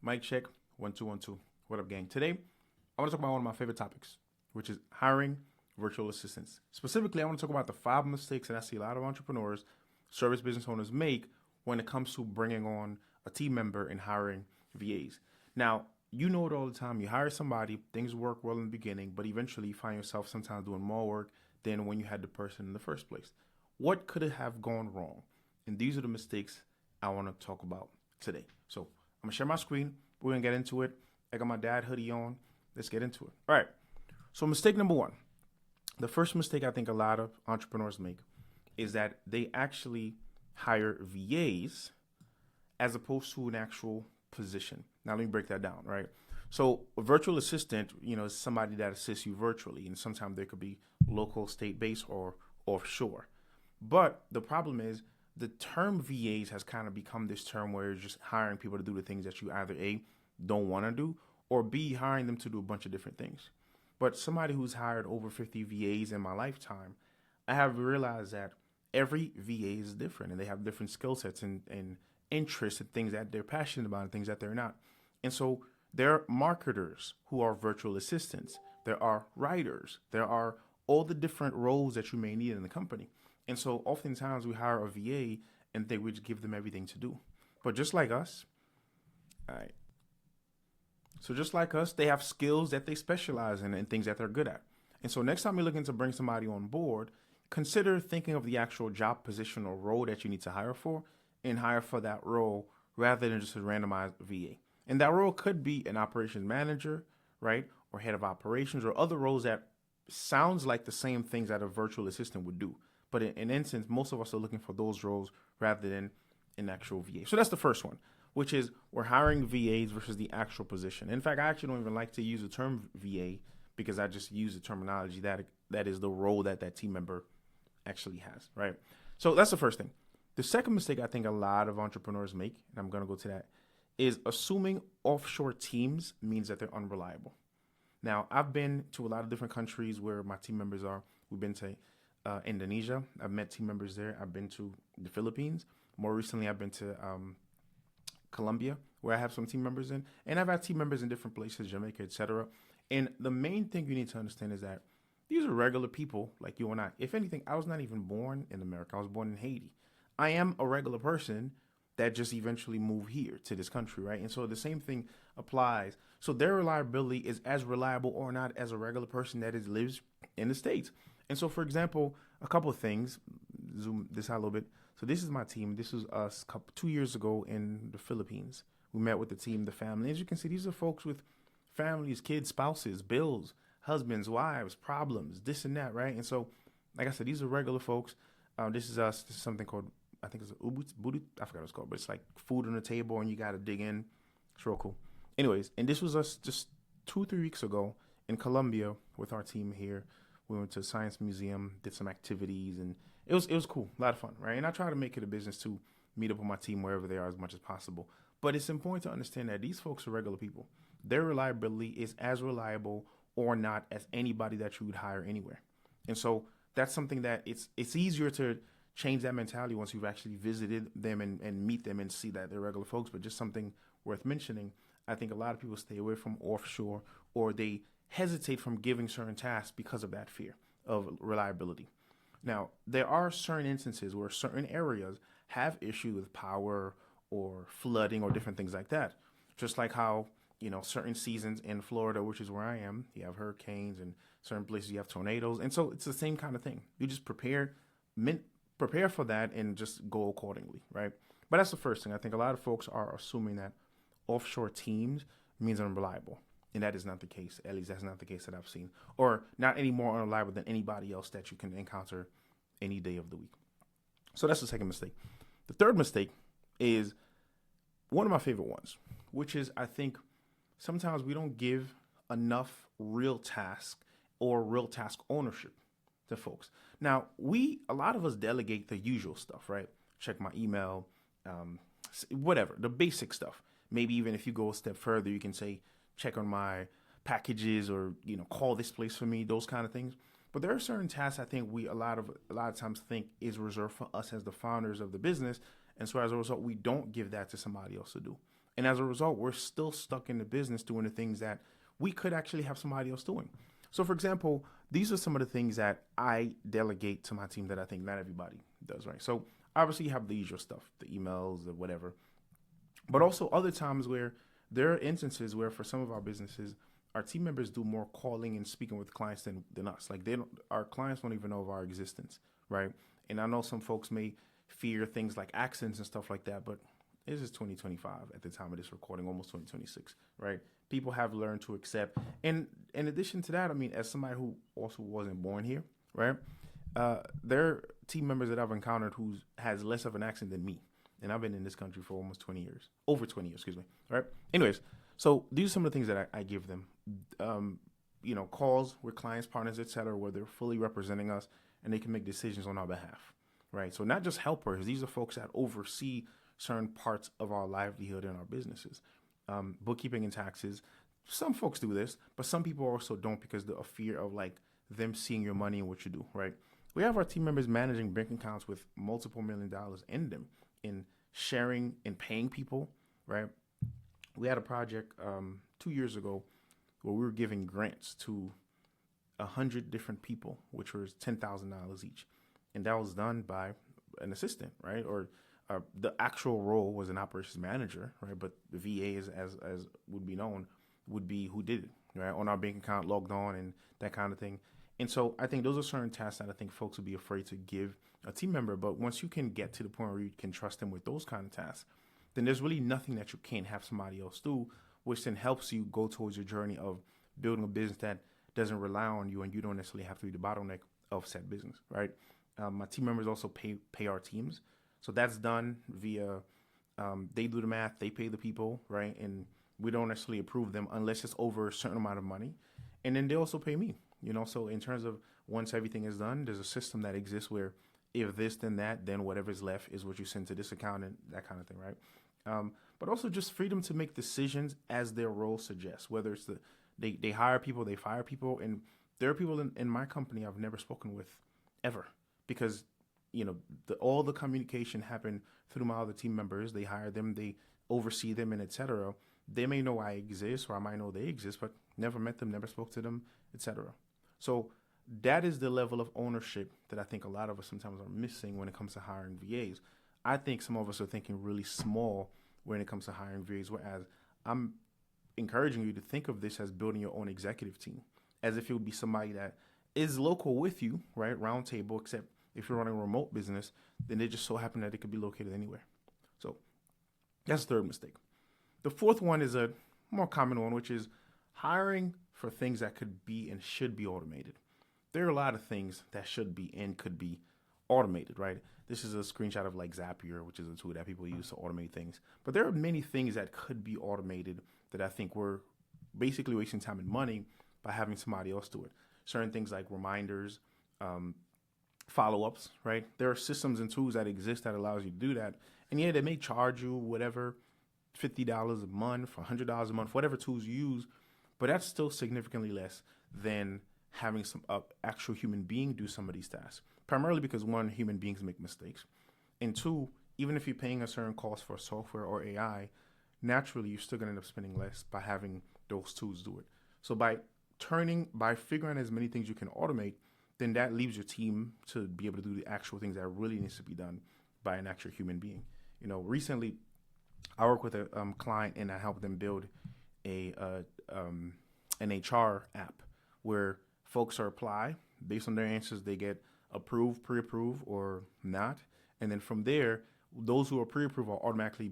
Mic check, 1 2 1 2. What up, gang? Today, I want to talk about one of my favorite topics, which is hiring virtual assistants. Specifically, I want to talk about the 5 mistakes that I see a lot of entrepreneurs, service business owners make when it comes to bringing on a team member and hiring VAs. Now, you know it all the time. You hire somebody, things work well in the beginning, but eventually you find yourself sometimes doing more work than when you had the person in the first place. What could have gone wrong? And these are the mistakes I want to talk about today. So I'm going to share my screen. We're going to get into it. I got my dad hoodie on. Let's get into it. All right. So mistake number 1. The first mistake I think a lot of entrepreneurs make is that they actually hire VAs as opposed to an actual position. Now, let me break that down, right? So a virtual assistant, is somebody that assists you virtually. And sometimes they could be local, state-based, or offshore. But the problem is the term VAs has kind of become this term where you're just hiring people to do the things that you either A, don't want to do, or B, hiring them to do a bunch of different things. But somebody who's hired over 50 VAs in my lifetime, I have realized that every VA is different and they have different skill sets and interests and things that they're passionate about and things that they're not. And so there are marketers who are virtual assistants. There are writers. There are all the different roles that you may need in the company. And so oftentimes we hire a VA and we just give them everything to do. But just like us, all right. So just like us, they have skills that they specialize in and things that they're good at. And so next time you're looking to bring somebody on board, consider thinking of the actual job position or role that you need to hire for and hire for that role rather than just a randomized VA. And that role could be an operations manager, right? Or head of operations or other roles that sounds like the same things that a virtual assistant would do. But in instance, most of us are looking for those roles rather than an actual VA. So that's the first one, which is we're hiring VAs versus the actual position. In fact, I actually don't even like to use the term VA because I just use the terminology that is the role that team member actually has, right? So that's the first thing. The second mistake I think a lot of entrepreneurs make, and I'm going to go to that, is assuming offshore teams means that they're unreliable. Now, I've been to a lot of different countries where my team members are. We've been to Indonesia. I've met team members there. I've been to the Philippines. More recently, I've been to Colombia, where I have some team members in. And I've had team members in different places, Jamaica, etc. And the main thing you need to understand is that these are regular people like you and I. If anything, I was not even born in America. I was born in Haiti. I am a regular person that just eventually moved here to this country, right? And so the same thing applies. So their reliability is as reliable or not as a regular person that lives in the States. And so, for example, a couple of things, zoom this out a little bit. So this is my team. This was us 2 years ago in the Philippines. We met with the team, the family. As you can see, these are folks with families, kids, spouses, bills, husbands, wives, problems, this and that, right? And so, like I said, these are regular folks. This is us. This is something called, I think it's ubut, I forgot what it's called, but it's like food on the table and you got to dig in. It's real cool. Anyways, and this was us just 2-3 weeks ago in Colombia with our team here. We went to the Science Museum, did some activities, and it was cool, a lot of fun, right? And I try to make it a business to meet up with my team wherever they are as much as possible. But it's important to understand that these folks are regular people. Their reliability is as reliable or not as anybody that you would hire anywhere. And so that's something that it's easier to change that mentality once you've actually visited them and meet them and see that they're regular folks. But just something worth mentioning, I think a lot of people stay away from offshore or they hesitate from giving certain tasks because of that fear of reliability. Now, there are certain instances where certain areas have issues with power or flooding or different things like that. Just like how, certain seasons in Florida, which is where I am, you have hurricanes and certain places you have tornadoes. And so it's the same kind of thing. You just prepare for that and just go accordingly, right? But that's the first thing. I think a lot of folks are assuming that offshore teams means unreliable. And that is not the case. At least that's not the case that I've seen. Or not any more unreliable than anybody else that you can encounter any day of the week. So that's the second mistake. The third mistake is one of my favorite ones, which is I think sometimes we don't give enough real task or real task ownership to folks. Now, a lot of us delegate the usual stuff, right? Check my email, whatever, the basic stuff. Maybe even if you go a step further, you can say, check on my packages or, call this place for me, those kind of things. But there are certain tasks I think we a lot of times think is reserved for us as the founders of the business. And so as a result, we don't give that to somebody else to do. And as a result, we're still stuck in the business doing the things that we could actually have somebody else doing. So, for example, these are some of the things that I delegate to my team that I think not everybody does, right? So, obviously, you have the usual stuff, the emails or whatever, but also other times where there are instances where for some of our businesses, our team members do more calling and speaking with clients than us. Like our clients don't even know of our existence, right? And I know some folks may fear things like accidents and stuff like that, but this is 2025 at the time of this recording, almost 2026, right? People have learned to accept. And in addition to that, I mean, as somebody who also wasn't born here, right? There are team members that I've encountered who has less of an accent than me. And I've been in this country for almost 20 years, over 20 years, excuse me, right? Anyways, so these are some of the things that I give them. Calls with clients, partners, et cetera, where they're fully representing us and they can make decisions on our behalf, right? So not just helpers, these are folks that oversee certain parts of our livelihood and our businesses. Bookkeeping and taxes. Some folks do this, but some people also don't because of fear of like them seeing your money and what you do, right? We have our team members managing bank accounts with multiple $1 million in them, in sharing and paying people, right? We had a project 2 years ago where we were giving grants to 100 different people, which was $10,000 each. And that was done by an assistant, right? Or the actual role was an operations manager, right? But the VA, as would be known, would be who did it, right? On our bank account, logged on and that kind of thing. And so I think those are certain tasks that I think folks would be afraid to give a team member. But once you can get to the point where you can trust them with those kind of tasks, then there's really nothing that you can't have somebody else do, which then helps you go towards your journey of building a business that doesn't rely on you and you don't necessarily have to be the bottleneck of said business, right? My team members also pay our teams. So that's done via, they do the math, they pay the people, right? And we don't necessarily approve them unless it's over a certain amount of money. And then they also pay me, so in terms of once everything is done, there's a system that exists where if this, then that, then whatever's left is what you send to this account and that kind of thing, right? But also just freedom to make decisions as their role suggests, whether it's they hire people, they fire people. And there are people in my company I've never spoken with ever because, all the communication happened through my other team members. They hire them, they oversee them, and et cetera. They may know I exist or I might know they exist, but never met them, never spoke to them, et cetera. So that is the level of ownership that I think a lot of us sometimes are missing when it comes to hiring VAs. I think some of us are thinking really small when it comes to hiring VAs, whereas I'm encouraging you to think of this as building your own executive team, as if it would be somebody that is local with you, right? Round table, except if you're running a remote business, then it just so happen that it could be located anywhere. So that's the third mistake. The fourth one is a more common one, which is hiring for things that could be and should be automated. There are a lot of things that should be and could be automated, right? This is a screenshot of like Zapier, which is a tool that people use to automate things. But there are many things that could be automated that I think we're basically wasting time and money by having somebody else do it. Certain things like reminders, follow-ups, right? There are systems and tools that exist that allows you to do that. And yeah, they may charge you whatever, $50 a month, $100 a month, whatever tools you use, but that's still significantly less than having some actual human being do some of these tasks. Primarily because one, human beings make mistakes. And two, even if you're paying a certain cost for software or AI, naturally you're still going to end up spending less by having those tools do it. So by figuring out as many things you can automate, then that leaves your team to be able to do the actual things that really needs to be done by an actual human being. Recently I worked with a client and I helped them build an HR app where folks apply based on their answers. They get approved, pre-approved, or not, and then from there, those who are pre-approved are automatically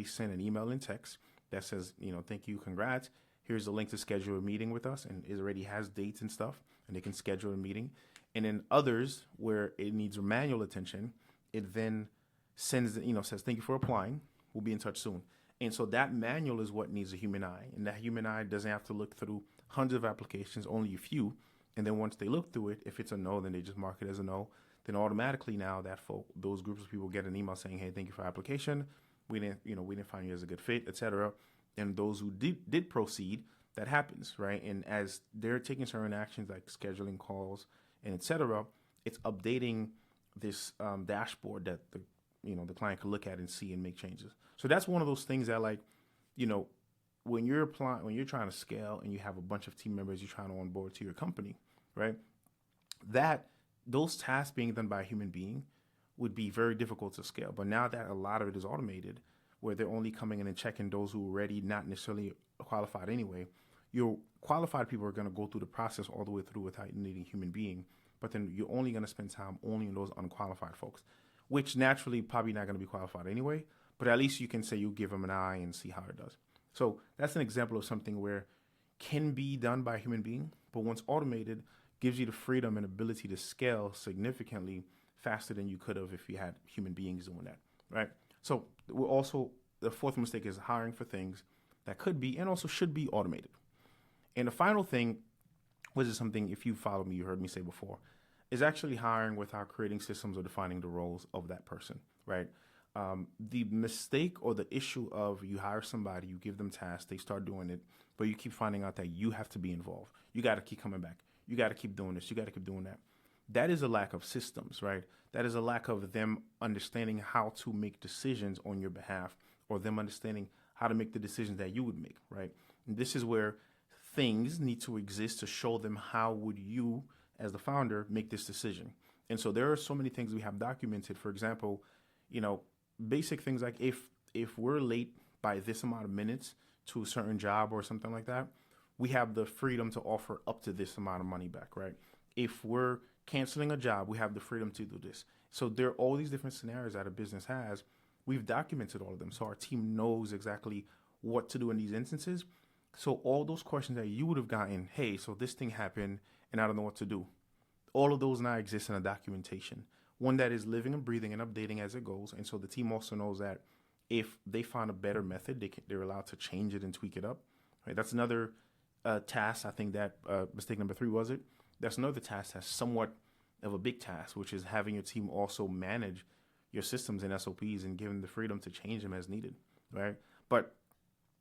sent an email and text that says, thank you, congrats. Here's the link to schedule a meeting with us, and it already has dates and stuff, and they can schedule a meeting. And then others where it needs manual attention, it then sends, says, thank you for applying. We'll be in touch soon. And so that manual is what needs a human eye. And that human eye doesn't have to look through hundreds of applications, only a few. And then once they look through it, if it's a no, then they just mark it as a no. Then automatically now those groups of people get an email saying, hey, thank you for application. We didn't find you as a good fit, et cetera. And those who did proceed, that happens, right? And as they're taking certain actions like scheduling calls and et cetera, it's updating this dashboard that the the client could look at and see and make changes. So that's one of those things that, like, when you're trying to scale and you have a bunch of team members you're trying to onboard to your company, right? That those tasks being done by a human being would be very difficult to scale. But now that a lot of it is automated, where they're only coming in and checking those who are already not necessarily qualified anyway, your qualified people are going to go through the process all the way through without needing a human being. But then you're only going to spend time only on those unqualified folks, which naturally probably not going to be qualified anyway. But at least you can say you give them an eye and see how it does. So that's an example of something where can be done by a human being, but once automated, gives you the freedom and ability to scale significantly faster than you could have if you had human beings doing that, right? So we're also, the fourth mistake is hiring for things that could be and also should be automated. And the final thing, which is something, if you followed me, you heard me say before, is actually hiring without creating systems or defining the roles of that person, right? The mistake or the issue of you hire somebody, you give them tasks, they start doing it, but you keep finding out that you have to be involved. You got to keep coming back. You got to keep doing this. You got to keep doing that. That is a lack of systems, right? That is a lack of them understanding how to make decisions on your behalf, or them understanding how to make the decisions that you would make, right? And this is where things need to exist to show them how would you, as the founder, make this decision. And so there are so many things we have documented. For example, basic things like if we're late by this amount of minutes to a certain job or something like that, we have the freedom to offer up to this amount of money back, right? If we're canceling a job, we have the freedom to do this. So there are all these different scenarios that a business has. We've documented all of them, so our team knows exactly what to do in these instances. So all those questions that you would have gotten, hey, so this thing happened and I don't know what to do, all of those now exist in a documentation, one that is living and breathing and updating as it goes. And so the team also knows that if they find a better method, they're allowed to change it and tweak it up. Right? That's another task. I think that mistake number 3 was it. That's another task that's somewhat of a big task, which is having your team also manage your systems and SOPs and give them the freedom to change them as needed, right? But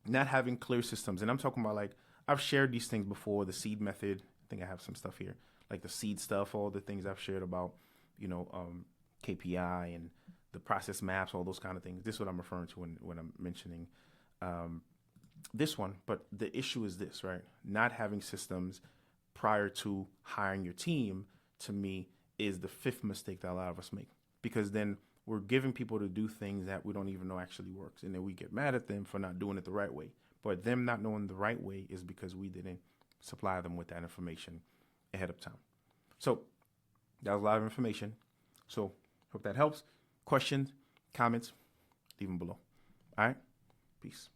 not having clear systems. And I'm talking about, like, I've shared these things before, the seed method. I think I have some stuff here, like the seed stuff, all the things I've shared about, KPI and the process maps, all those kind of things. This is what I'm referring to when I'm mentioning this one. But the issue is this, right? Not having systems prior to hiring your team, to me, is the 5th mistake that a lot of us make, because then we're giving people to do things that we don't even know actually works. And then we get mad at them for not doing it the right way. But them not knowing the right way is because we didn't supply them with that information ahead of time. So that was a lot of information. So hope that helps. Questions, comments, leave them below. All right. Peace.